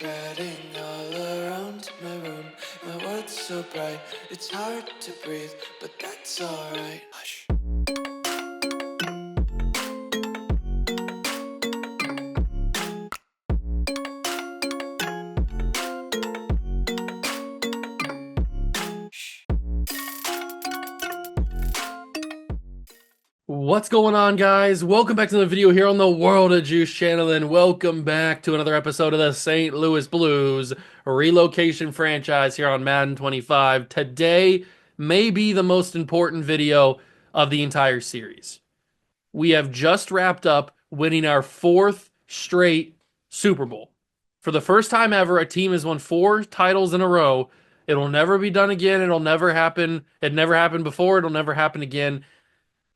Spreading all around my room, my world's so bright, it's hard to breathe, but that's alright. Hush. What's going on, guys? Welcome back to the video here on the World of Juice channel, and welcome back to another episode of the St. Louis Blues Relocation franchise here on Madden 25. Today may be the most important video of the entire series. We have just wrapped up winning our fourth straight Super Bowl. For the first time ever, a team has won 4 titles in a row. It'll never be done again. It'll never happen. It never happened before. It'll never happen again.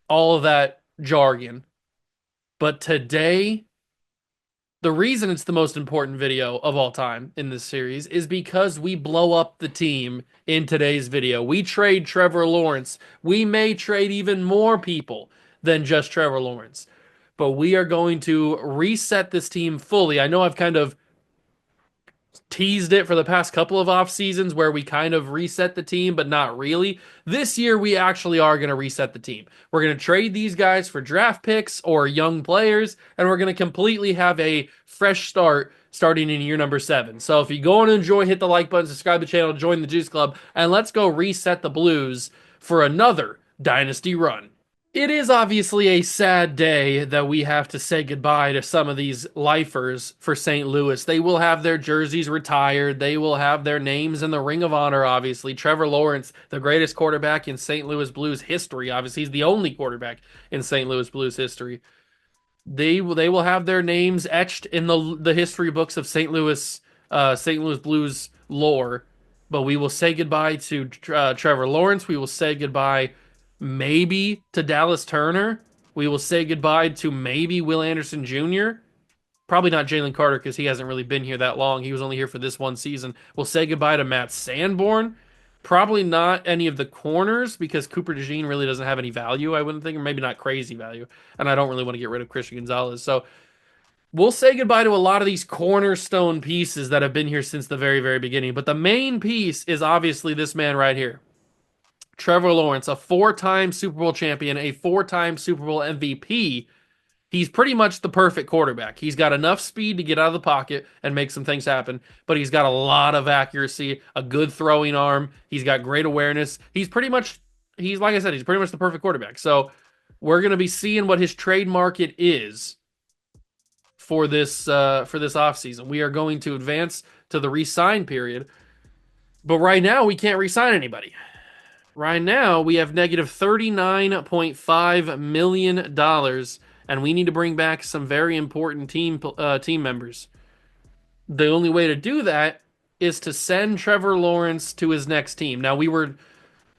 All of that jargon. But today, the reason it's the most important video of all time in this series is because we blow up the team in today's video. We trade Trevor Lawrence. We may trade even more people than just Trevor Lawrence. But we are going to reset this team fully. I know I've kind of teased it for the past couple of off seasons where we kind of reset the team, but not really. This year, we actually are going to reset the team. We're going to trade these guys for draft picks or young players, and we're going to completely have a fresh start starting in year number 7. So if you go and enjoy, hit the like button, subscribe to the channel, join the Juice Club, and let's go reset the Blues for another dynasty run. It is obviously a sad day that we have to say goodbye to some of these lifers for St. Louis. They will have their jerseys retired. They will have their names in the Ring of Honor, obviously. Trevor Lawrence, the greatest quarterback in St. Louis Blues history. Obviously, he's the only quarterback in St. Louis Blues history. They will have their names etched in the history books of St. Louis Blues lore. But we will say goodbye to Trevor Lawrence. We will say goodbye maybe to Dallas Turner. We will say goodbye to maybe Will Anderson Jr. Probably not Jalen Carter because he hasn't really been here that long. He was only here for this one season. We'll say goodbye to Matt Sanborn. Probably not any of the corners because Cooper DeJean really doesn't have any value, I wouldn't think, or maybe not crazy value. And I don't really want to get rid of Christian Gonzalez. So we'll say goodbye to a lot of these cornerstone pieces that have been here since the very, very beginning. But the main piece is obviously this man right here. Trevor Lawrence, a 4-time Super Bowl champion, a 4-time Super Bowl MVP. He's pretty much the perfect quarterback. He's got enough speed to get out of the pocket and make some things happen, but he's got a lot of accuracy, a good throwing arm. He's got great awareness. He's like I said, he's pretty much the perfect quarterback. So we're going to be seeing what his trade market is for this offseason. We are going to advance to the re-sign period, but right now we can't re-sign anybody. Right now, we have negative $39.5 million, and we need to bring back some very important team members. The only way to do that is to send Trevor Lawrence to his next team. Now, we were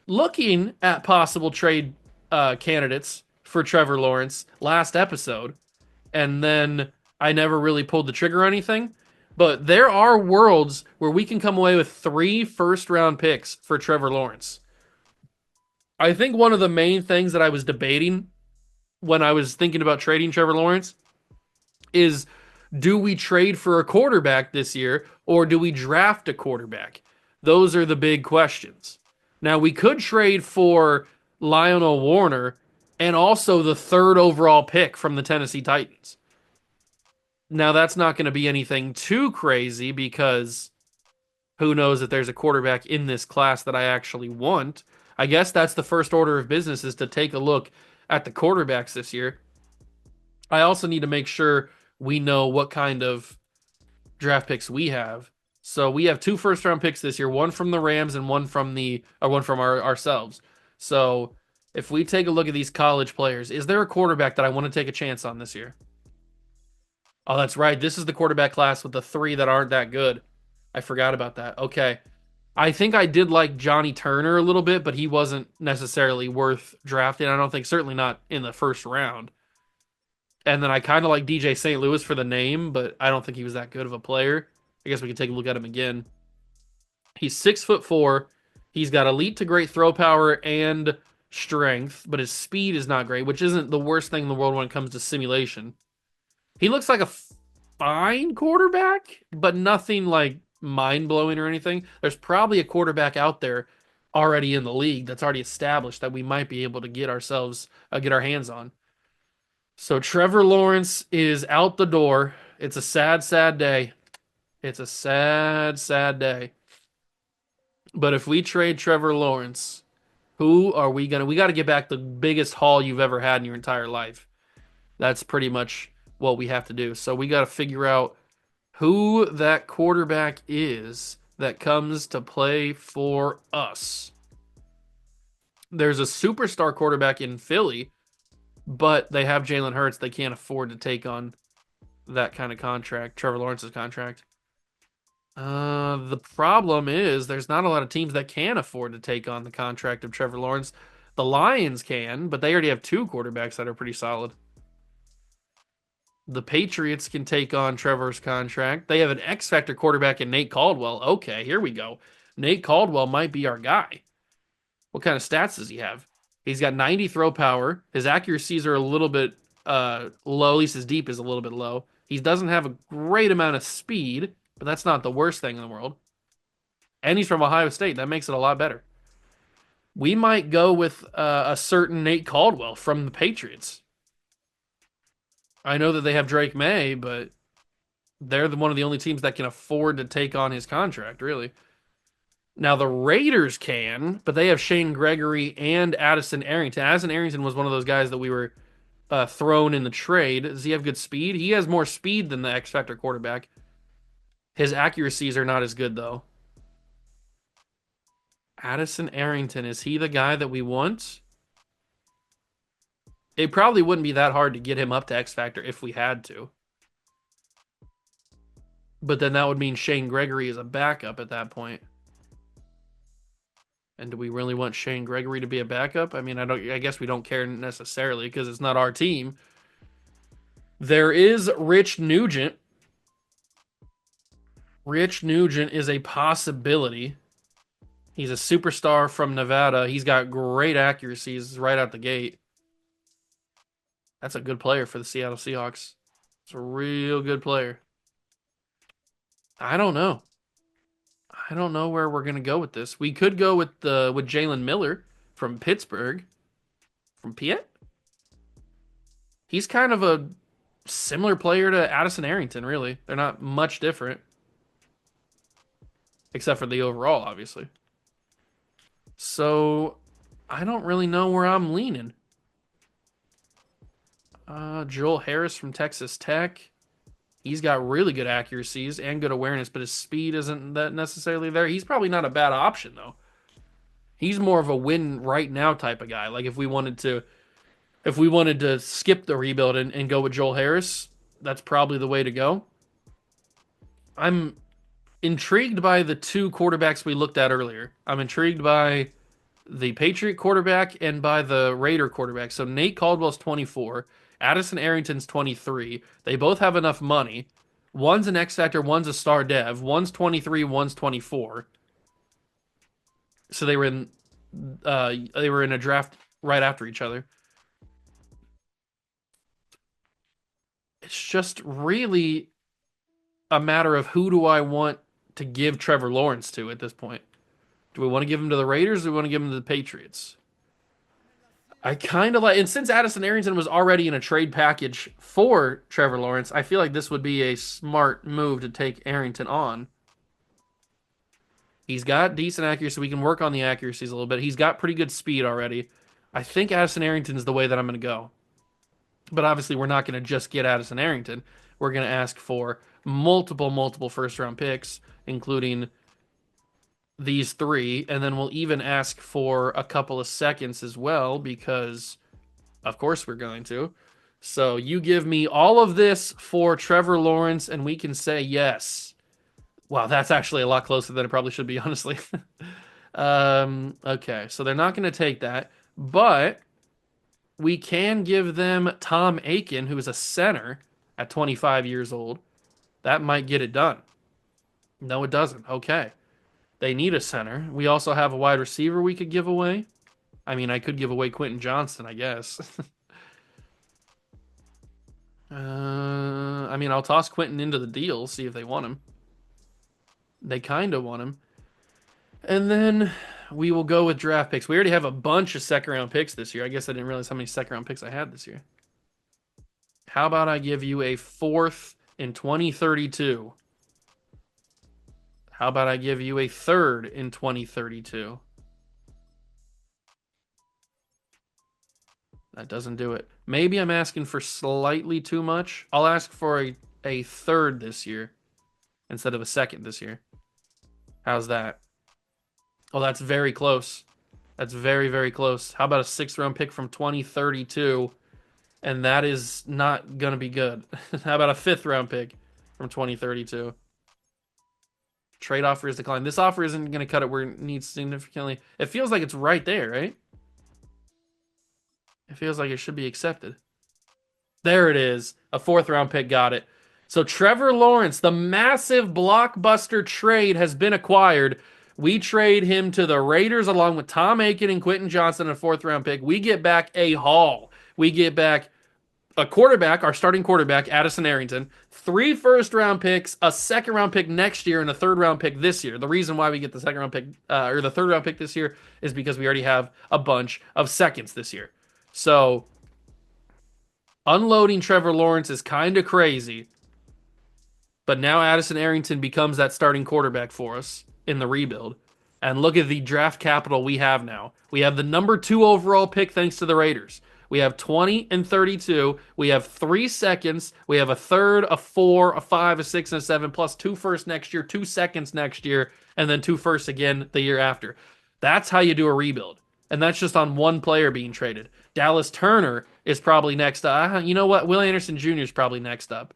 looking at possible trade candidates for Trevor Lawrence last episode, and then I never really pulled the trigger or anything. But there are worlds where we can come away with 3 first-round picks for Trevor Lawrence. I think one of the main things that I was debating when I was thinking about trading Trevor Lawrence is, do we trade for a quarterback this year or do we draft a quarterback? Those are the big questions. Now, we could trade for Lionel Warner and also the 3rd overall pick from the Tennessee Titans. Now, that's not going to be anything too crazy because who knows if there's a quarterback in this class that I actually want. I guess that's the first order of business, is to take a look at the quarterbacks this year. I also need to make sure we know what kind of draft picks we have. So we have 2 first-round picks this year, one from the Rams and one from ourselves. So if we take a look at these college players, is there a quarterback that I want to take a chance on this year? Oh, that's right. This is the quarterback class with the 3 that aren't that good. I forgot about that. Okay. I think I did like Johnny Turner a little bit, but he wasn't necessarily worth drafting. I don't think, certainly not in the first round. And then I kind of like DJ St. Louis for the name, but I don't think he was that good of a player. I guess we can take a look at him again. He's 6'4". He's got elite to great throw power and strength, but his speed is not great, which isn't the worst thing in the world when it comes to simulation. He looks like fine quarterback, but nothing like mind blowing or anything. There's probably a quarterback out there already in the league that's already established that we might be able to get our hands on. So Trevor Lawrence is out the door. It's a sad, sad day. It's a sad, sad day. But if we trade Trevor Lawrence, who are we gonna? We got to get back the biggest haul you've ever had in your entire life. That's pretty much what we have to do. So we got to figure out who that quarterback is that comes to play for us. There's a superstar quarterback in Philly, but they have Jalen Hurts. They can't afford to take on that kind of contract, Trevor Lawrence's contract. The problem is there's not a lot of teams that can afford to take on the contract of Trevor Lawrence. The Lions can, but they already have two quarterbacks that are pretty solid. The Patriots can take on Trevor's contract. They have an X Factor quarterback in Nate Caldwell. Okay, here we go. Nate Caldwell might be our guy. What kind of stats does he have? He's got 90 throw power. His accuracies are a little bit low. At least his deep is a little bit low. He doesn't have a great amount of speed, but that's not the worst thing in the world. And he's from Ohio State. That makes it a lot better. We might go with a certain Nate Caldwell from the Patriots. I know that they have Drake May, but they're one of the only teams that can afford to take on his contract, really. Now the Raiders can, but they have Shane Gregory and Addison Arrington. Addison Arrington was one of those guys that we were thrown in the trade. Does he have good speed? He has more speed than the X Factor quarterback. His accuracies are not as good though. Addison Arrington, is he the guy that we want? It probably wouldn't be that hard to get him up to X Factor if we had to. But then that would mean Shane Gregory is a backup at that point. And do we really want Shane Gregory to be a backup? I mean, I guess we don't care necessarily because it's not our team. There is Rich Nugent. Rich Nugent is a possibility. He's a superstar from Nevada. He's got great accuracies right out the gate. That's a good player for the Seattle Seahawks. It's a real good player. I don't know. I don't know where we're gonna go with this. We could go with Jalen Miller from Pittsburgh, from Piet. He's kind of a similar player to Addison Arrington, really. They're not much different, except for the overall, obviously. So I don't really know where I'm leaning. Joel Harris from Texas Tech. He's got really good accuracies and good awareness, but his speed isn't that necessarily there. He's probably not a bad option though. He's more of a win right now type of guy. Like if we wanted to skip the rebuild and go with Joel Harris, that's probably the way to go. I'm intrigued by the two quarterbacks we looked at earlier. I'm intrigued by the Patriot quarterback and by the Raider quarterback. So Nate Caldwell's 24, Addison Arrington's 23. They both have enough money. One's an X Factor, one's a star dev. One's 23, one's 24. So they were in a draft right after each other. It's just really a matter of who do I want to give Trevor Lawrence to at this point. Do we want to give him to the Raiders or do we want to give him to the Patriots? I kind of like, and since Addison Arrington was already in a trade package for Trevor Lawrence, I feel like this would be a smart move to take Arrington on. He's got decent accuracy. We can work on the accuracies a little bit. He's got pretty good speed already. I think Addison Arrington is the way that I'm going to go. But obviously, we're not going to just get Addison Arrington. We're going to ask for multiple first round picks, including these three, and then we'll even ask for a couple of seconds as well because of course we're going to. So you give me all of this for Trevor Lawrence and we can say yes. Wow, that's actually a lot closer than it probably should be, honestly. Okay, so they're not going to take that, but we can give them Tom Aiken, who is a center at 25 years old. That might get it done. No, it doesn't. Okay. They need a center. We also have a wide receiver we could give away. I mean, I could give away Quentin Johnston, I guess. I mean, I'll toss Quentin into the deal, see if they want him. They kind of want him. And then we will go with draft picks. We already have a bunch of second round picks this year. I guess I didn't realize how many second round picks I had this year. How about I give you a fourth in 2032? How about I give you a third in 2032? That doesn't do it. Maybe I'm asking for slightly too much. I'll ask for a third this year instead of a second this year. How's that? Oh, that's very close. That's very, very close. How about a sixth round pick from 2032? And that is not going to be good. How about a fifth round pick from 2032? Trade offer is declined. This offer isn't going to cut it where it needs significantly. It feels like it's right there, right? It feels like it should be accepted. There it is. A fourth round pick got it. So Trevor Lawrence, the massive blockbuster trade has been acquired. We trade him to the Raiders along with Tom Aiken and Quentin Johnson, a fourth round pick. We get back a haul. We get back a quarterback, our starting quarterback, Addison Arrington, 3 first round picks, a second round pick next year, and a third round pick this year. The reason why we get the second round pick or the third round pick this year is because we already have a bunch of seconds this year. So unloading Trevor Lawrence is kind of crazy, but now Addison Arrington becomes that starting quarterback for us in the rebuild. And look at the draft capital we have now. We have the number 2 overall pick thanks to the Raiders. We have 20 and 32. We have 3 seconds. We have a third, a 4, a 5, a 6, and a 7, plus 2 firsts next year, 2 seconds next year, and then 2 firsts again the year after. That's how you do a rebuild. And that's just on one player being traded. Dallas Turner is probably next up. You know what? Will Anderson Jr. is probably next up.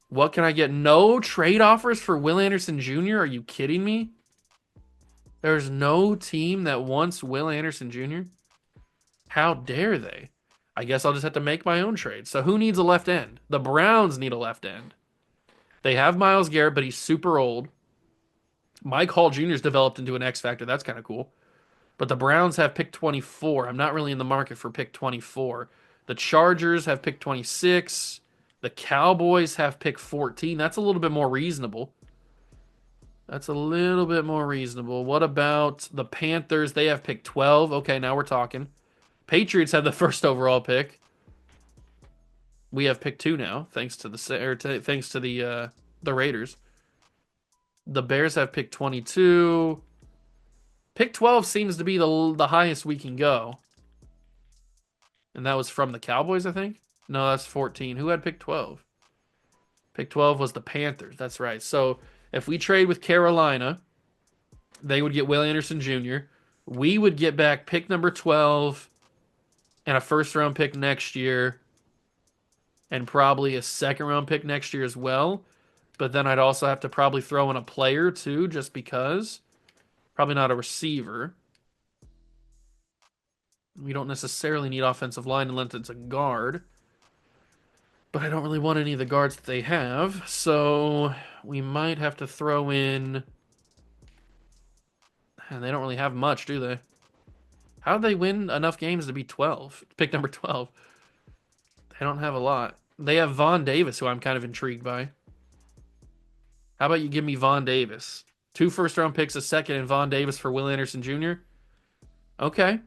What can I get? No trade offers for Will Anderson Jr.? Are you kidding me? There's no team that wants Will Anderson Jr.? How dare they? I guess I'll just have to make my own trade. So who needs a left end? The Browns need a left end. They have Myles Garrett, but he's super old. Mike Hall Jr.'s developed into an X factor. That's kind of cool. But the Browns have pick 24. I'm not really in the market for pick 24. The Chargers have pick 26. The Cowboys have pick 14. That's a little bit more reasonable. That's a little bit more reasonable. What about the Panthers? They have pick 12. Okay, now we're talking. Patriots have the first overall pick. We have pick 2 now, thanks to the Raiders. The Bears have pick 22. Pick 12 seems to be the highest we can go. And that was from the Cowboys, I think. No, that's 14. Who had pick 12? Pick 12 was the Panthers. That's right. So if we trade with Carolina, they would get Will Anderson Jr. We would get back pick number 12 and a first round pick next year and probably a second round pick next year as well. But then I'd also have to probably throw in a player too, just because. Probably not a receiver. We don't necessarily need offensive line unless it's a guard. But I don't really want any of the guards that they have. So we might have to throw in. And they don't really have much, do they? How do they win enough games to be 12? Pick number 12. They don't have a lot. They have Von Davis, who I'm kind of intrigued by. How about you give me Von Davis? 2 first round picks, a second, and Von Davis for Will Anderson Jr.? Okay.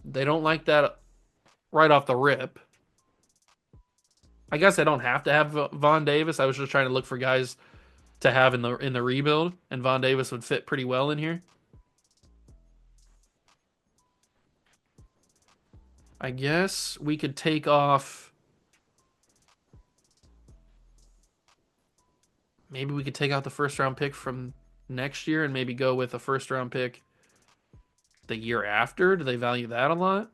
They don't like that right off the rip. I guess I don't have to have Von Davis. I was just trying to look for guys to have in the rebuild, and Von Davis would fit pretty well in here. I guess we could take off. Maybe we could take out the first round pick from next year and maybe go with a first round pick the year after. Do they value that a lot?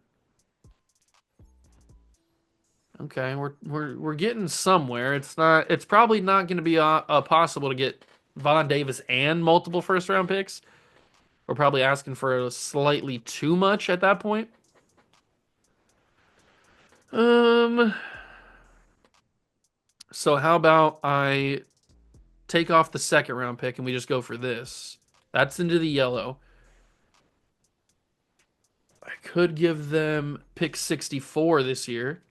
Okay, we're getting somewhere. It's probably not going to be possible to get Von Davis and multiple first round picks. We're probably asking for slightly too much at that point. Um so how about I take off the second round pick and we just go for this. That's into the yellow. I could give them pick 64 this year.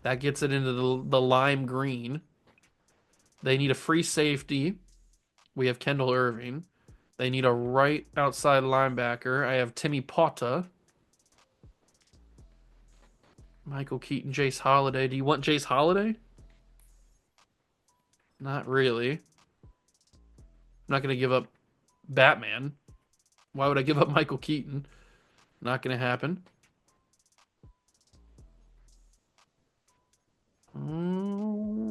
That gets it into the lime green. They need a free safety. We have Kendall Irving. They need a right outside linebacker. I have Timmy Potta, Michael Keaton, Jace Holiday. Do you want Jace Holiday? Not really. I'm not going to give up Batman. Why would I give up Michael Keaton? Not going to happen.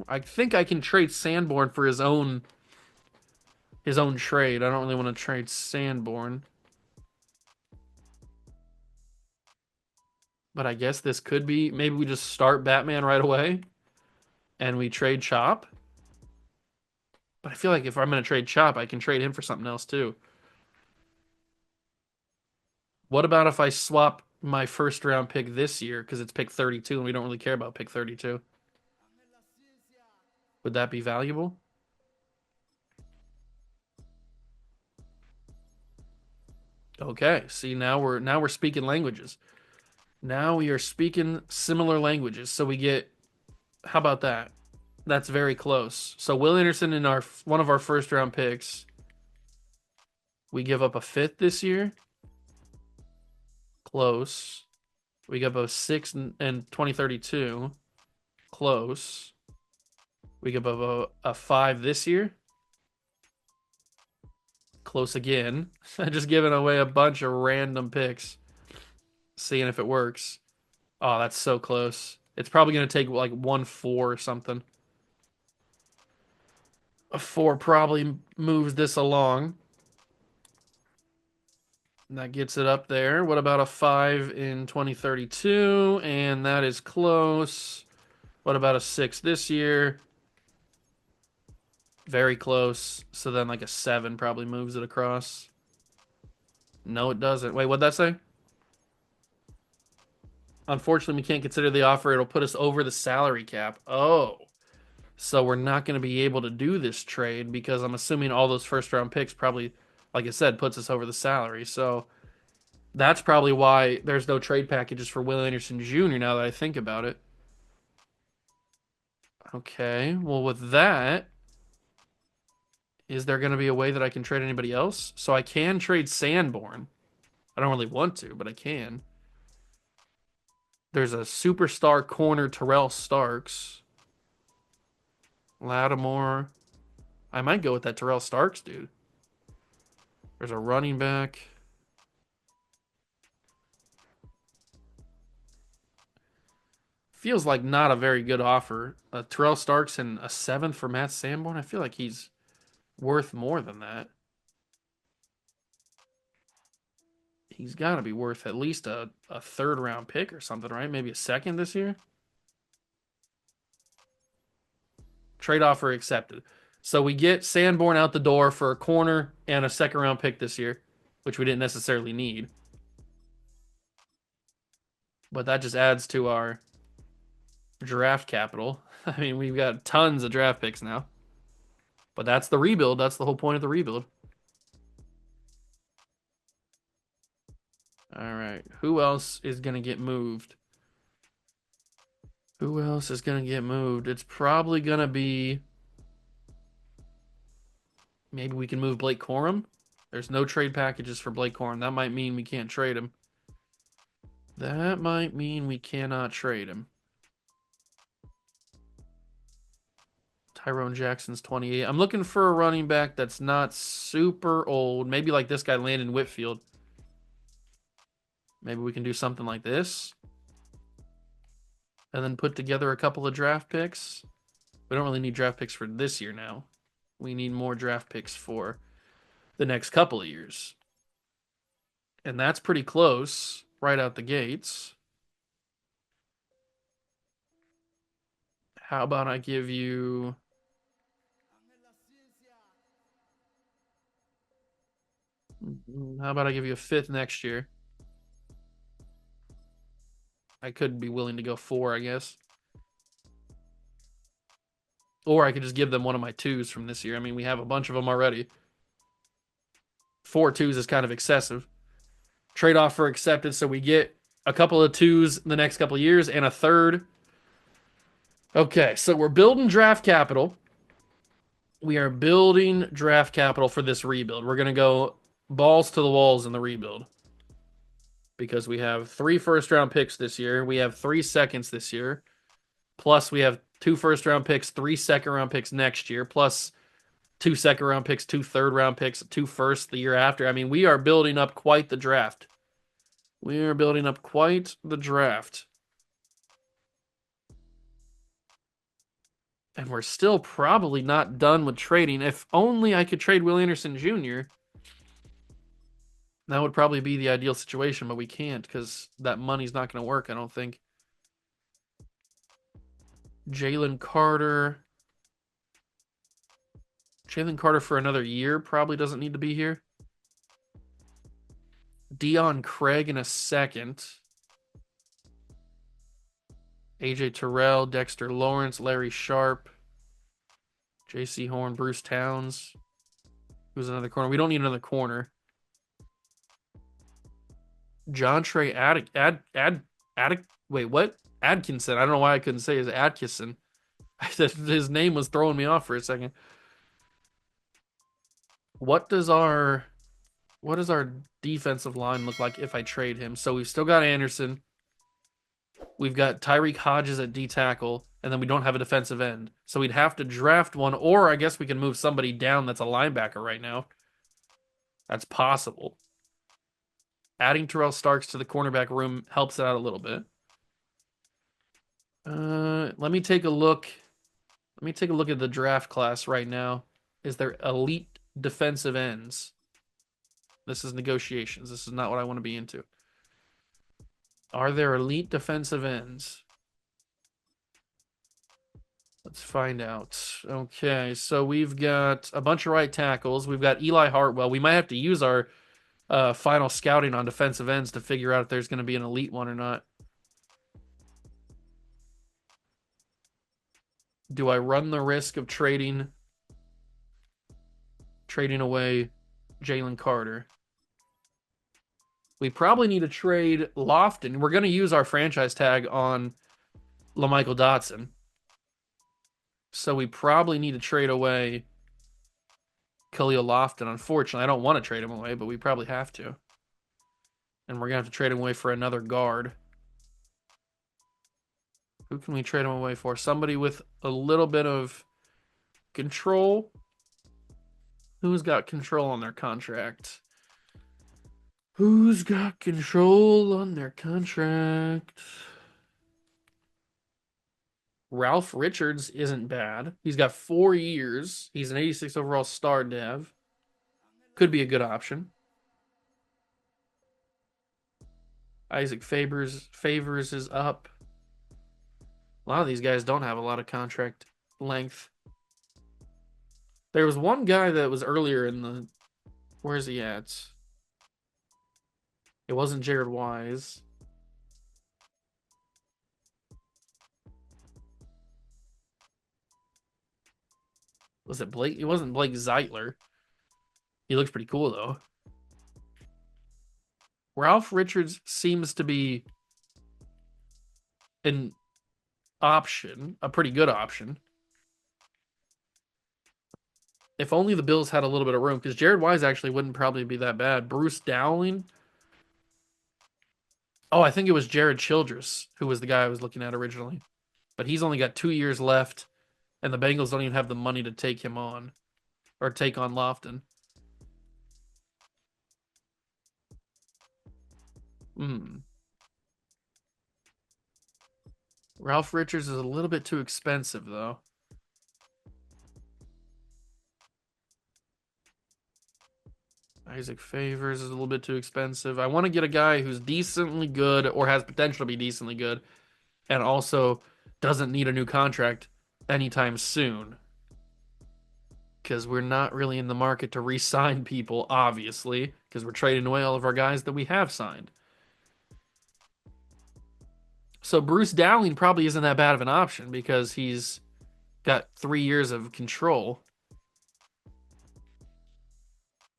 I think I can trade Sanborn for his own trade. I don't really want to trade Sanborn, but I guess this could be maybe we just start Batman right away and we trade Chop. But I feel like if I'm going to trade Chop, I can trade him for something else too. What about if I swap my first round pick this year because it's pick 32 and we don't really care about pick 32? Would that be valuable? Okay, see now we're speaking languages. Now we are speaking similar languages. So we get how about that? That's very close. So Will Anderson in our one of our first round picks, we give up a fifth this year. Close. We give up a sixth in 2032. Close. We give up a five this year. Close again. Just giving away a bunch of random picks, seeing if it works. Oh, that's so close. It's probably going to take like 1-4 or something. A 4 probably moves this along. And that gets it up there. What about a 5 in 2032? And that is close. What about a 6 this year? Very close. So then like a 7 probably moves it across. No, it doesn't. Wait, what'd that say? Unfortunately, we can't consider the offer. It'll put us over the salary cap. Oh. So we're not going to be able to do this trade because I'm assuming all those first round picks probably, like I said, puts us over the salary. So that's probably why there's no trade packages for Will Anderson Jr. now that I think about it. Okay, well, with that, is there going to be a way that I can trade anybody else? So I can trade Sanborn. I don't really want to, but I can. There's a superstar corner, Terrell Starks. Lattimore. I might go with that Terrell Starks dude. There's a running back. Feels like not a very good offer. Terrell Starks and a seventh for Matt Sanborn. I feel like he's worth more than that. He's got to be worth at least a third round pick or something, right? Maybe a second this year. Trade offer accepted. So we get Sanborn out the door for a corner and a second round pick this year, which we didn't necessarily need. But that just adds to our draft capital. I mean, we've got tons of draft picks now. But that's the rebuild. That's the whole point of the rebuild. All right. Who else is going to get moved? Who else is going to get moved? It's probably going to be. Maybe we can move Blake Corum. There's no trade packages for Blake Corum. That might mean we can't trade him. That might mean we cannot trade him. Tyrone Jackson's 28. I'm looking for a running back that's not super old. Maybe like this guy, Landon Whitfield. Maybe we can do something like this. And then put together a couple of draft picks. We don't really need draft picks for this year now. We need more draft picks for the next couple of years. And that's pretty close right out the gates. How about I give you. How about I give you a fifth next year? I could be willing to go 4, I guess. Or I could just give them one of my 2s from this year. I mean, we have a bunch of them already. 4 2s is kind of excessive. Trade offer accepted, so we get a couple of 2s in the next couple of years and a third. Okay, so we're building draft capital. We are building draft capital for this rebuild. We're gonna go balls to the walls in the rebuild because we have 3 first round picks this year. We have 3 seconds this year. Plus, we have 2 first round picks, 3 second round picks next year. Plus, 2 second round picks, 2 third round picks, 2 first the year after. I mean, we are building up quite the draft. We are building up quite the draft. And we're still probably not done with trading. If only I could trade Will Anderson Jr., that would probably be the ideal situation, but we can't because that money's not going to work, I don't think. Jalen Carter. Jalen Carter for another year probably doesn't need to be here. Dion Craig in a second. AJ Terrell, Dexter Lawrence, Larry Sharp, JC Horn, Bruce Towns. Who's another corner? We don't need another corner. John Trey wait, what? Atkinson. I don't know why I couldn't say his Atkinson. His name was throwing me off for a second. What does our defensive line look like if I trade him? So we've still got Anderson. We've got Tyreek Hodges at D tackle, and then we don't have a defensive end. So we'd have to draft one, or I guess we can move somebody down that's a linebacker right now. That's possible. Adding Terrell Starks to the cornerback room helps it out a little bit. Let me take a look. Let me take a look at the draft class right now. Is there elite defensive ends? This is negotiations. This is not what I want to be into. Are there elite defensive ends? Let's find out. Okay, so we've got a bunch of right tackles. We've got Eli Hartwell. We might have to use our final scouting on defensive ends to figure out if there's going to be an elite one or not. Do I run the risk of trading away Jalen Carter? We probably need to trade Lofton. We're going to use our franchise tag on LaMichael Dotson. So we probably need to trade away Khalil Lofton. Unfortunately, I don't want to trade him away, but we probably have to. And we're going to have to trade him away for another guard. Who can we trade him away for? Somebody with a little bit of control. Who's got control on their contract? Who's got control on their contract? Ralph Richards isn't bad. He's got 4 years. He's an 86 overall star dev. Could be a good option. Isaac Favors is up. A lot of these guys don't have a lot of contract length. There was one guy that was earlier in the. Where's he at? It wasn't Jared Wise. Was it Blake? It wasn't Blake Zeitler. He looks pretty cool though. Ralph Richards seems to be an option, a pretty good option. If only the Bills had a little bit of room, because Jared Wise actually wouldn't probably be that bad. Bruce Dowling. Oh, I think it was Jared Childress who was the guy I was looking at originally. But he's only got 2 years left, and the Bengals don't even have the money to take him on or take on Lofton. Ralph Richards is a little bit too expensive, though. Isaac Favors is a little bit too expensive. I want to get a guy who's decently good or has potential to be decently good and also doesn't need a new contract anytime soon. Because we're not really in the market to re sign people, obviously, because we're trading away all of our guys that we have signed. So Bruce Dowling probably isn't that bad of an option because he's got 3 years of control.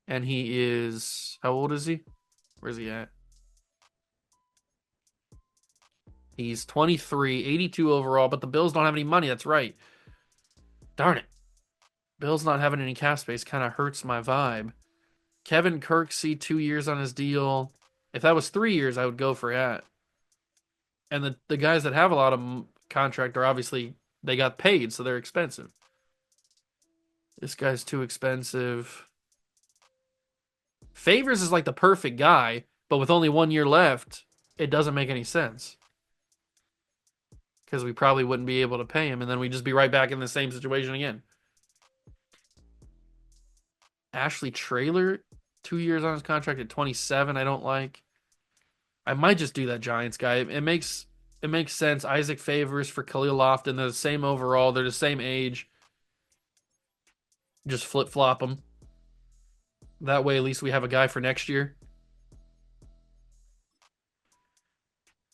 And he is. How old is he? Where's he at? He's 23, 82 overall, but the Bills don't have any money. That's right. Darn it. Bills not having any cap space kind of hurts my vibe. Kevin Kirksey, 2 years on his deal. If that was 3 years, I would go for that. And the guys that have a lot of contract are obviously, they got paid, so they're expensive. This guy's too expensive. Favors is like the perfect guy, but with only 1 year left, it doesn't make any sense. Because we probably wouldn't be able to pay him, and then we'd just be right back in the same situation again. Ashley Trailer, 2 years on his contract at 27. I don't like. I might just do that Giants guy. It makes sense. Isaac Favors for Khalil Lofton. They're the same overall. They're the same age. Just flip flop them. That way, at least we have a guy for next year.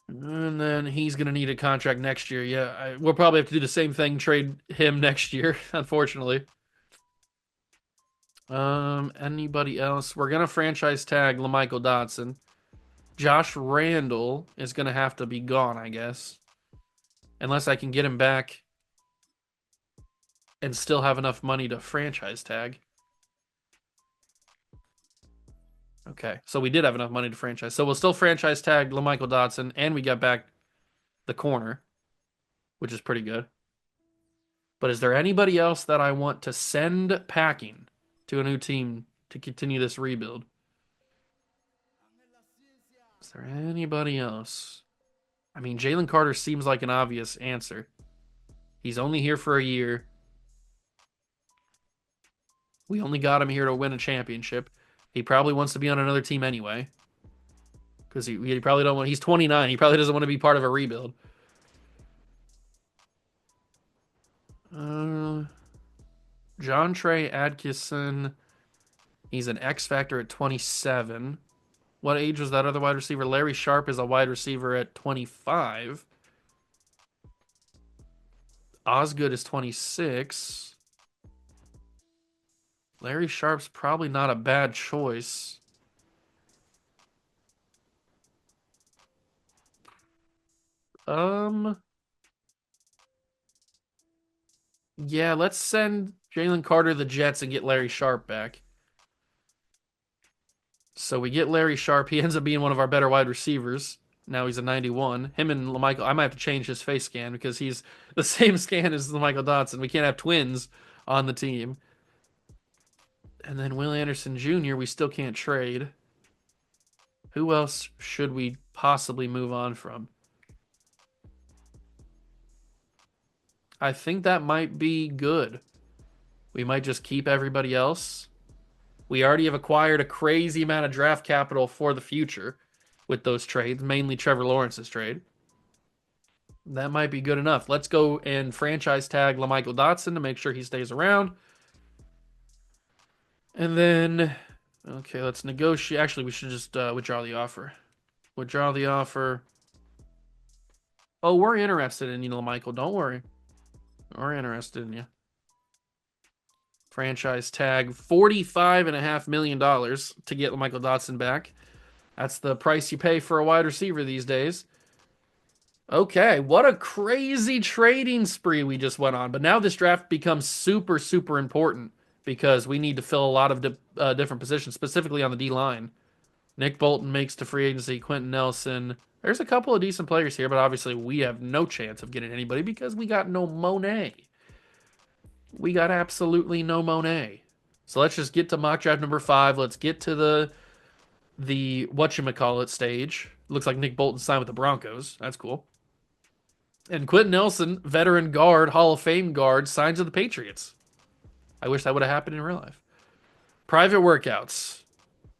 And then he's going to need a contract next year. Yeah, we'll probably have to do the same thing, trade him next year, unfortunately. Anybody else? We're going to franchise tag LaMichael Dotson. Josh Randall is going to have to be gone, I guess. Unless I can get him back and still have enough money to franchise tag. Okay, so we did have enough money to franchise. So we'll still franchise tag LaMichael Dotson, and we got back the corner, which is pretty good. But is there anybody else that I want to send packing to a new team to continue this rebuild? Is there anybody else? I mean, Jalen Carter seems like an obvious answer. He's only here for a year. We only got him here to win a championship. He probably wants to be on another team anyway. Because he probably don't want. He's 29. He probably doesn't want to be part of a rebuild. John Trey Adkisson. He's an X Factor at 27. What age was that other wide receiver? Larry Sharp is a wide receiver at 25. Osgood is 26. Larry Sharp's probably not a bad choice. Yeah, let's send Jalen Carter to the Jets and get Larry Sharp back. So we get Larry Sharp. He ends up being one of our better wide receivers. Now he's a 91. Him and LaMichael, I might have to change his face scan because he's the same scan as LaMichael Dotson. We can't have twins on the team. And then Will Anderson Jr., we still can't trade. Who else should we possibly move on from? I think that might be good. We might just keep everybody else. We already have acquired a crazy amount of draft capital for the future with those trades, mainly Trevor Lawrence's trade. That might be good enough. Let's go and franchise tag LaMichael Dotson to make sure he stays around. And then, okay, let's negotiate. Actually, we should just withdraw the offer. Withdraw the offer. Oh, we're interested in you, LaMichael. Don't worry. We're interested in you. Franchise tag $45.5 million to get Michael Dotson back. That's the price you pay for a wide receiver these days. Okay, what a crazy trading spree we just went on. But now this draft becomes super, super important because we need to fill a lot of different positions, specifically on the D line. Nick Bolton makes to free agency. Quentin Nelson. There's a couple of decent players here, but obviously we have no chance of getting anybody because we got no Monet. We got absolutely no Monet. So let's just get to mock draft number 5. Let's get to the whatchamacallit stage. Looks like Nick Bolton signed with the Broncos. That's cool. And Quentin Nelson, veteran guard, Hall of Fame guard, signs with the Patriots. I wish that would have happened in real life. Private workouts.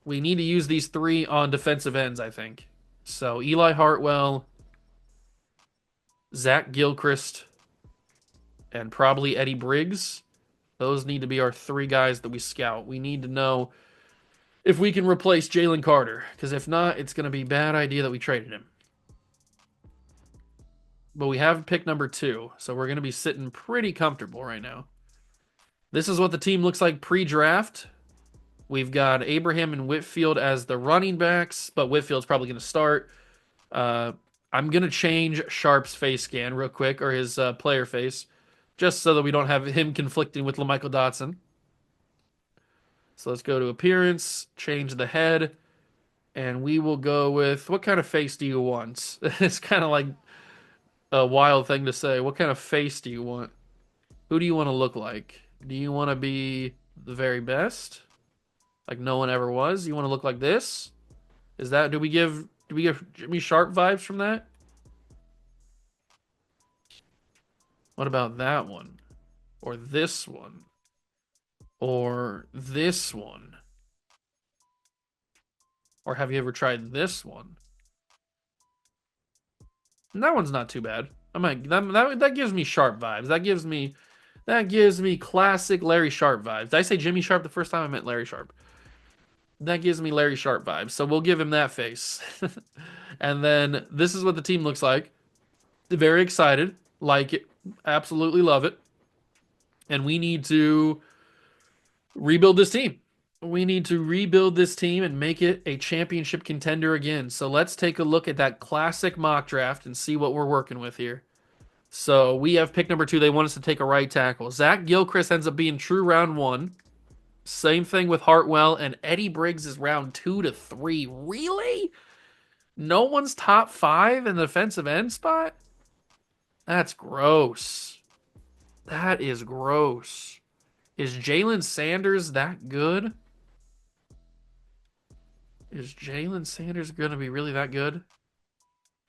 We need to use these 3 on defensive ends, I think. So Eli Hartwell, Zach Gilchrist, and probably Eddie Briggs. Those need to be our 3 guys that we scout. We need to know if we can replace Jalen Carter, because if not, it's going to be a bad idea that we traded him. But we have pick number 2, so we're going to be sitting pretty comfortable right now. This is what the team looks like pre-draft. We've got Abraham and Whitfield as the running backs, but Whitfield's probably going to start. I'm gonna change Sharp's face scan real quick, or his player face, just so that we don't have him conflicting with LaMichael Dotson. So let's go to appearance, change the head, and we will go with what kind of face do you want? It's kind of like a wild thing to say. What kind of face do you want? Who do you want to look like? Do you want to be the very best? Like no one ever was? You want to look like this? Is that do we give Jimmy Sharp vibes from that? What about that one? Or this one? Or this one? Or have you ever tried this one? And that one's not too bad. I might that gives me Sharp vibes. That gives me classic Larry Sharp vibes. Did I say Jimmy Sharp the first time? I meant Larry Sharp. That gives me Larry Sharp vibes. So we'll give him that face. And then this is what the team looks like. Very excited. Like it. Absolutely love it. And we need to rebuild this team. We need to rebuild this team and make it a championship contender again. So let's take a look at that classic mock draft and see what we're working with here. So we have pick number 2. They want us to take a right tackle. Zach Gilchrist ends up being true round 1. Same thing with Hartwell, and Eddie Briggs is round 2 to 3. Really? No one's top 5 in the defensive end spot? That's gross. That is gross. Is Jalen Sanders that good? Is Jalen Sanders going to be really that good?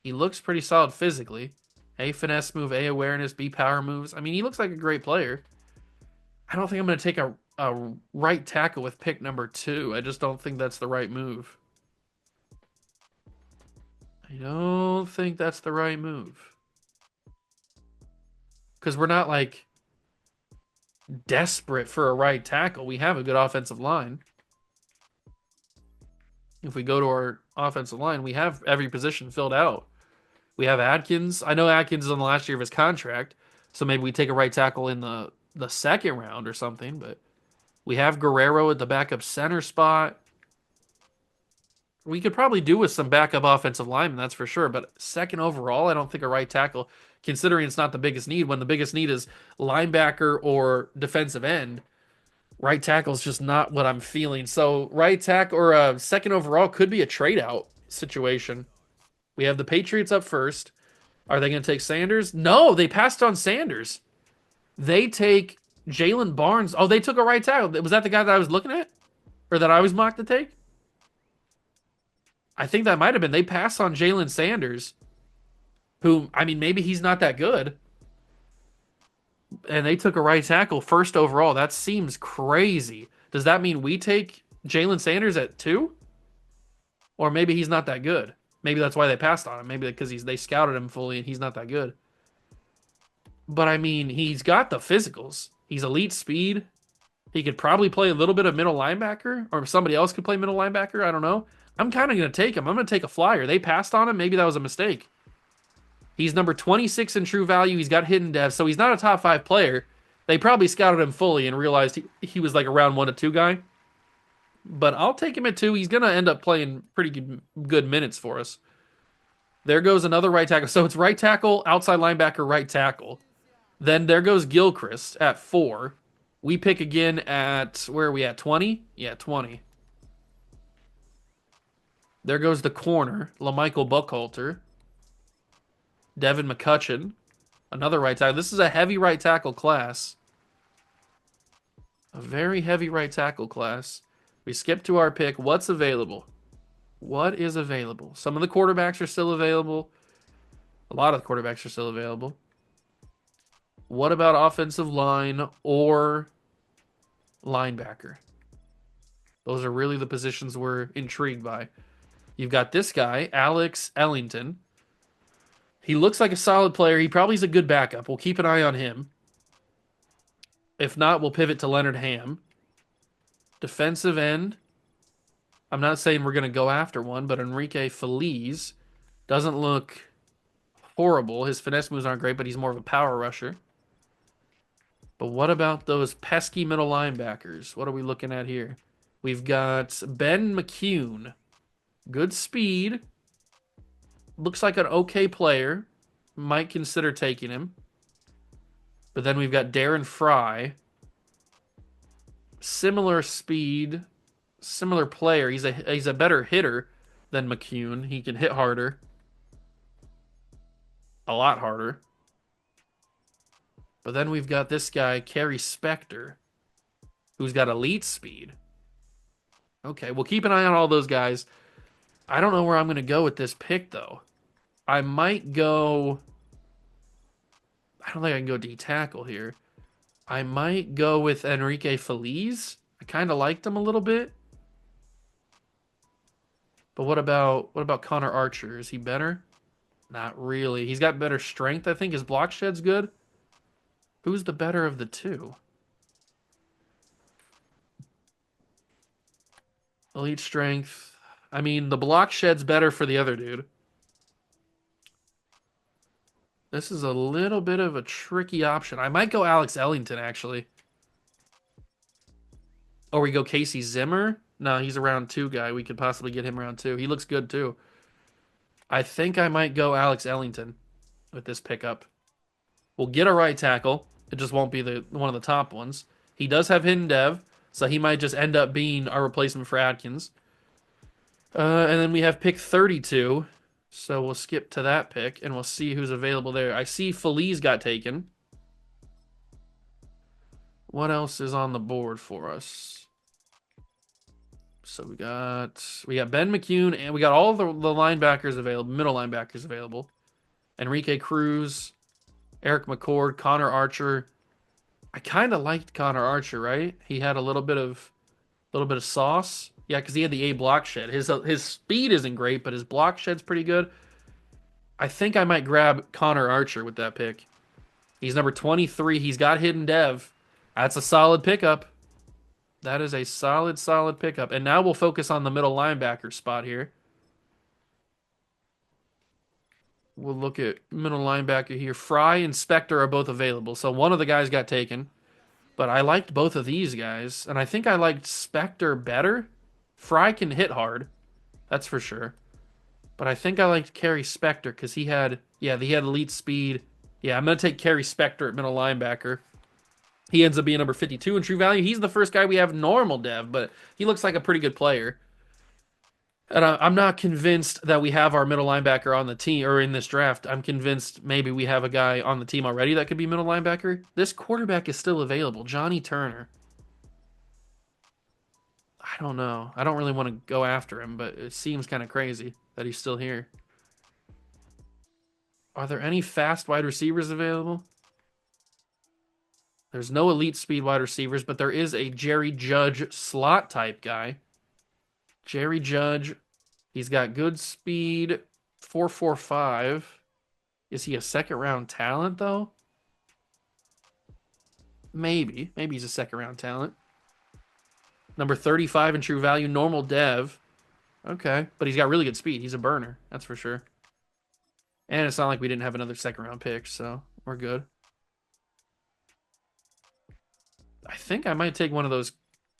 He looks pretty solid physically. A finesse move, A awareness, B power moves. I mean, he looks like a great player. I don't think I'm going to take a right tackle with pick number 2. I just don't think that's the right move. I don't think that's the right move. Because we're not like desperate for a right tackle. We have a good offensive line. If we go to our offensive line, we have every position filled out. We have Adkins. I know Adkins is on the last year of his contract, so maybe we take a right tackle in the second round or something. But we have Guerrero at the backup center spot. We could probably do with some backup offensive linemen, that's for sure. But second overall, I don't think a right tackle, considering it's not the biggest need, when the biggest need is linebacker or defensive end. Right tackle is just not what I'm feeling. So right tackle or second overall could be a trade out situation. We have the Patriots up first. Are they going to take Sanders? No, they passed on Sanders. They take Jalen Barnes. Oh, they took a right tackle. Was that the guy that I was looking at? Or that I was mocked to take? I think that might have been. They passed on Jalen Sanders, who, I mean, maybe he's not that good. And they took a right tackle first overall. That seems crazy. Does that mean we take Jalen Sanders at 2? Or maybe he's not that good. Maybe that's why they passed on him. Maybe because they scouted him fully and he's not that good. But I mean, he's got the physicals. He's elite speed. He could probably play a little bit of middle linebacker, or somebody else could play middle linebacker. I don't know. I'm kind of going to take him. I'm going to take a flyer. They passed on him. Maybe that was a mistake. He's number 26 in true value. He's got hidden dev, so he's not a top 5 player. They probably scouted him fully and realized he was like a round 1 to 2 guy. But I'll take him at 2. He's going to end up playing pretty good minutes for us. There goes another right tackle. So it's right tackle, outside linebacker, right tackle. Then there goes Gilchrist at 4. We pick again at, where are we at, 20? Yeah, 20. There goes the corner, LaMichael Buckhalter. Devin McCutcheon, another right tackle. This is a heavy right tackle class. A very heavy right tackle class. We skip to our pick. What's available? What is available? Some of the quarterbacks are still available. A lot of the quarterbacks are still available. What about offensive line or linebacker? Those are really the positions we're intrigued by. You've got this guy, Alex Ellington. He looks like a solid player. He probably is a good backup. We'll keep an eye on him. If not, we'll pivot to Leonard Ham. Defensive end. I'm not saying we're going to go after one, but Enrique Feliz doesn't look horrible. His finesse moves aren't great, but he's more of a power rusher. But what about those pesky middle linebackers? What are we looking at here? We've got Ben McCune. Good speed, Looks like an okay player. Might consider taking him. But then we've got Darren Fry. Similar speed, similar player. He's a better hitter than McCune. He can hit harder, a lot harder. But then we've got this guy, Kerry Spector, who's got elite speed. Okay, we'll keep an eye on all those guys. I don't know where I'm going to go with this pick, though. I might go. I don't think I can go D tackle here. I might go with Enrique Feliz. I kind of liked him a little bit. But what about Connor Archer? Is he better? Not really. He's got better strength, I think. His block shed's good. Who's the better of the two? Elite strength. I mean, the block shed's better for the other dude. This is a little bit of a tricky option. I might go Alex Ellington, actually. Or we go Casey Zimmer. No, he's a round 2 guy. We could possibly get him round 2. He looks good, too. I think I might go Alex Ellington with this pickup. We'll get a right tackle. It just won't be the one of the top ones. He does have hidden dev, so he might just end up being our replacement for Atkins. And then we have pick 32. So we'll skip to that pick, and we'll see who's available there. I see Feliz got taken. What else is on the board for us? So we got Ben McCune, and we got all the linebackers available, middle linebackers available. Enrique Cruz, Eric McCord, Connor Archer. I kind of liked Connor Archer, right? He had a little bit of sauce. Yeah, because he had the A block shed. His speed isn't great, but his block shed's pretty good. I think I might grab Connor Archer with that pick. He's number 23. He's got hidden dev. That's a solid pickup. That is a solid pickup. And now we'll focus on the middle linebacker spot here. We'll look at middle linebacker here. Fry and Spector are both available. So one of the guys got taken. But I liked both of these guys. And I think I liked Spector better. Fry can hit hard. That's for sure. But I think I liked Kerry Spector because he had elite speed. Yeah, I'm going to take Kerry Spector at middle linebacker. He ends up being number 52 in true value. He's the first guy we have normal dev, but he looks like a pretty good player. And I'm not convinced that we have our middle linebacker on the team or in this draft. I'm convinced maybe we have a guy on the team already that could be middle linebacker. This quarterback is still available, Johnny Turner. I don't know. I don't really want to go after him, but it seems kind of crazy that he's still here. Are there any fast wide receivers available? There's no elite speed wide receivers, but there is a Jerry Judge slot type guy. Jerry Judge, he's got good speed, 4.45. Is he a second round talent though? Maybe he's a second round talent. Number 35 in true value, normal dev. Okay, but he's got really good speed. He's a burner, that's for sure. And it's not like we didn't have another second round pick, so we're good. I think I might take one of those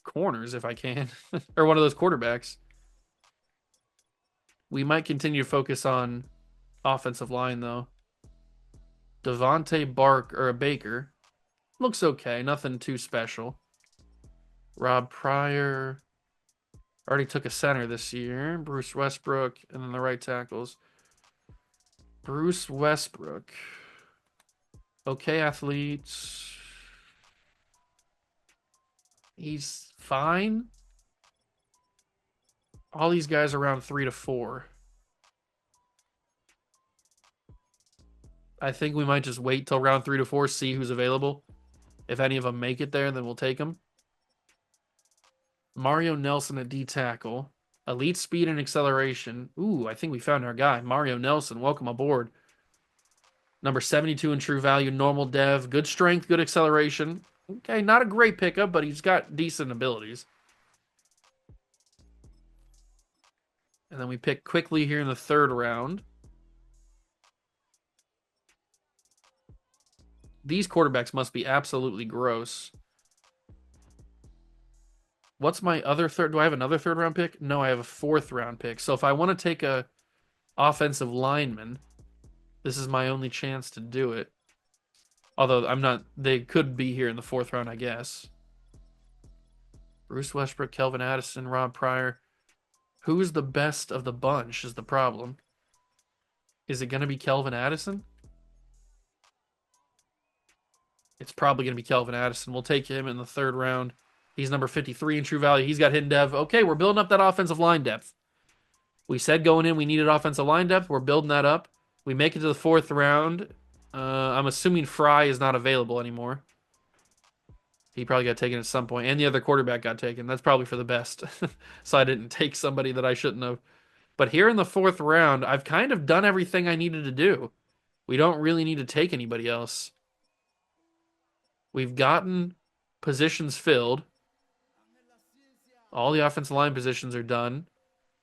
corners if I can, or one of those quarterbacks. We might continue to focus on offensive line, though. Devontae Bark or a Baker. Looks okay, nothing too special. Rob Pryor. Already took a center this year. Bruce Westbrook, and then the right tackles. Bruce Westbrook. Okay, athletes. He's fine. All these guys are around 3 to 4. I think we might just wait till round 3 to 4, see who's available. If any of them make it there, then we'll take them. Mario Nelson at D tackle. Elite speed and acceleration. Ooh, I think we found our guy. Mario Nelson, welcome aboard. Number 72 in true value, normal dev. Good strength, good acceleration. Okay, not a great pickup, but he's got decent abilities. And then we pick quickly here in the 3rd round. These quarterbacks must be absolutely gross. What's my other third? Do I have another 3rd round pick? No, I have a 4th round pick. So if I want to take a offensive lineman. This is my only chance to do it. Although I'm not, they could be here in the fourth round, I guess. Bruce Westbrook, Kelvin Addison, Rob Pryor. Who is the best of the bunch is the problem. Is it going to be Kelvin Addison? It's probably going to be Kelvin Addison. We'll take him in the third round. He's number 53 in true value. He's got hidden dev. Okay, we're building up that offensive line depth. We said going in we needed offensive line depth. We're building that up. We make it to the fourth round. I'm assuming Fry is not available anymore. He probably got taken at some point, and the other quarterback got taken. That's probably for the best. So I didn't take somebody that I shouldn't have. But here in the fourth round, I've kind of done everything I needed to do. We don't really need to take anybody else. We've gotten positions filled. All the offensive line positions are done.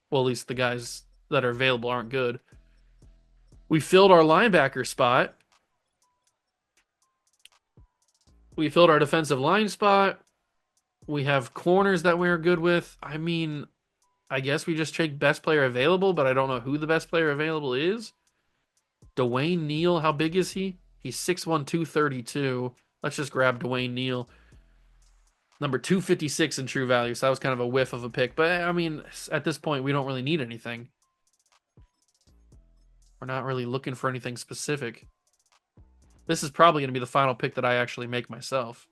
Well, at least the guys that are available aren't good. We filled our linebacker spot. We filled our defensive line spot. We have corners that we're good with. I mean, I guess we just take best player available, but I don't know who the best player available is. Dwayne Neal, how big is he? He's 6'1", 232. Let's just grab Dwayne Neal. Number 256 in true value, so that was kind of a whiff of a pick. But, I mean, at this point, we don't really need anything. We're not really looking for anything specific. This is probably going to be the final pick that I actually make myself.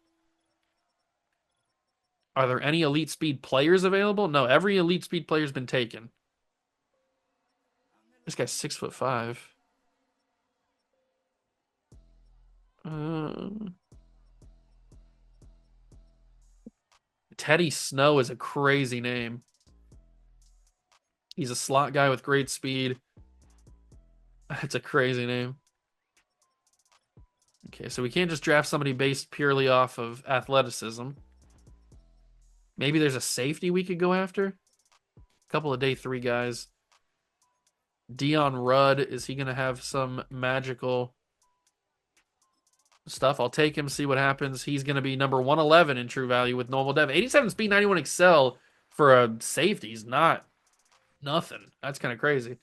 Are there any elite speed players available? No, every elite speed player's been taken. This guy's 6'5". Teddy Snow is a crazy name. He's a slot guy with great speed. It's a crazy name. Okay, so we can't just draft somebody based purely off of athleticism. Maybe there's a safety we could go after. A couple of day 3 guys. Dion Rudd, is he going to have some magical stuff? I'll take him, see what happens. He's going to be number 111 in true value with normal dev. 87 speed, 91 excel for a safety is not nothing. That's kind of crazy.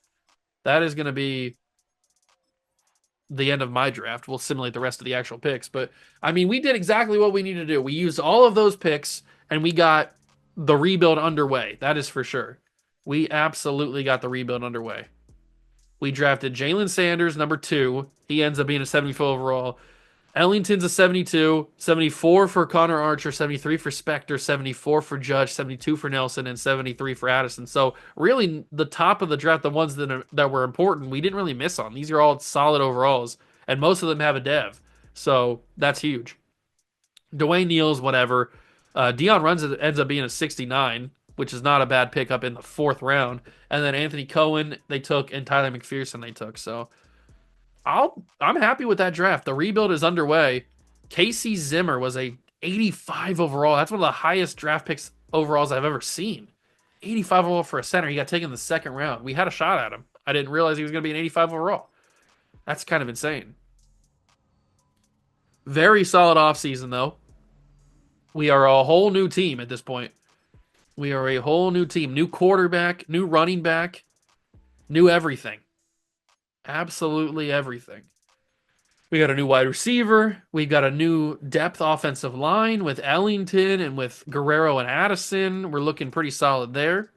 That is going to be the end of my draft. We'll simulate the rest of the actual picks. But, I mean, we did exactly what we needed to do. We used all of those picks, and we got the rebuild underway. That is for sure. We absolutely got the rebuild underway. We drafted Jalen Sanders, number 2. He ends up being a 74 overall. Ellington's a 72, 74 for Connor Archer, 73 for Spector, 74 for Judge, 72 for Nelson, and 73 for Addison. So really, the top of the draft, the ones that were important, we didn't really miss on. These are all solid overalls, and most of them have a dev. So that's huge. Dwayne Neal's whatever. Dion Runs ends up being a 69, which is not a bad pickup in the fourth round. And then Anthony Cohen they took, and Tyler McPherson they took. So I'm happy with that draft. The rebuild is underway. Casey Zimmer was a 85 overall. That's one of the highest draft picks overalls I've ever seen. 85 overall for a center. He got taken in the second round. We had a shot at him. I didn't realize he was going to be an 85 overall. That's kind of insane. Very solid offseason, though. We are a whole new team at this point. We are a whole new team. New quarterback, new running back, new everything. Absolutely everything. We got a new wide receiver. We got a new depth offensive line with Ellington and with Guerrero and Addison. We're looking pretty solid there.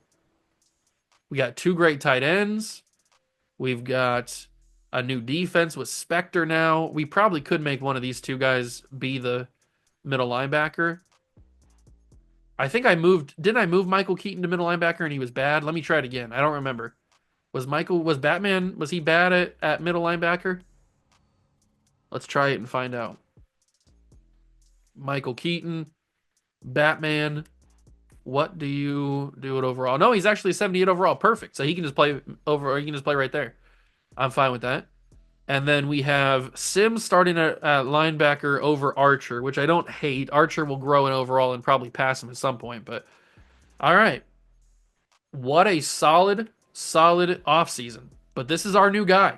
We got 2 great tight ends. We've got a new defense with Spector now. We probably could make one of these 2 guys be the middle linebacker. I think didn't I move Michael Keaton to middle linebacker and he was bad? Let me try it again. I don't remember. Was he bad at middle linebacker? Let's try it and find out. Michael Keaton, Batman. What do you do it overall? No, he's actually 78 overall. Perfect. So he can just play right there. I'm fine with that. And then we have Sims starting at linebacker over Archer, which I don't hate. Archer will grow in overall and probably pass him at some point. But all right. What a solid offseason. But this is our new guy.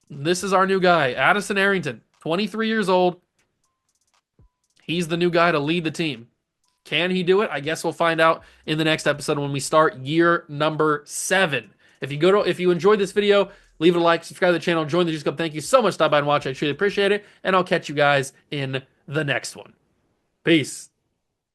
Addison Arrington, 23 years old. He's the new guy to lead the team. Can he do it? I guess we'll find out in the next episode when we start year number 7 If you enjoyed this video, leave it a like, subscribe to the channel, join the Juice Club. Thank you so much for stopping by and watching. I truly appreciate it, and I'll catch you guys in the next one. Peace.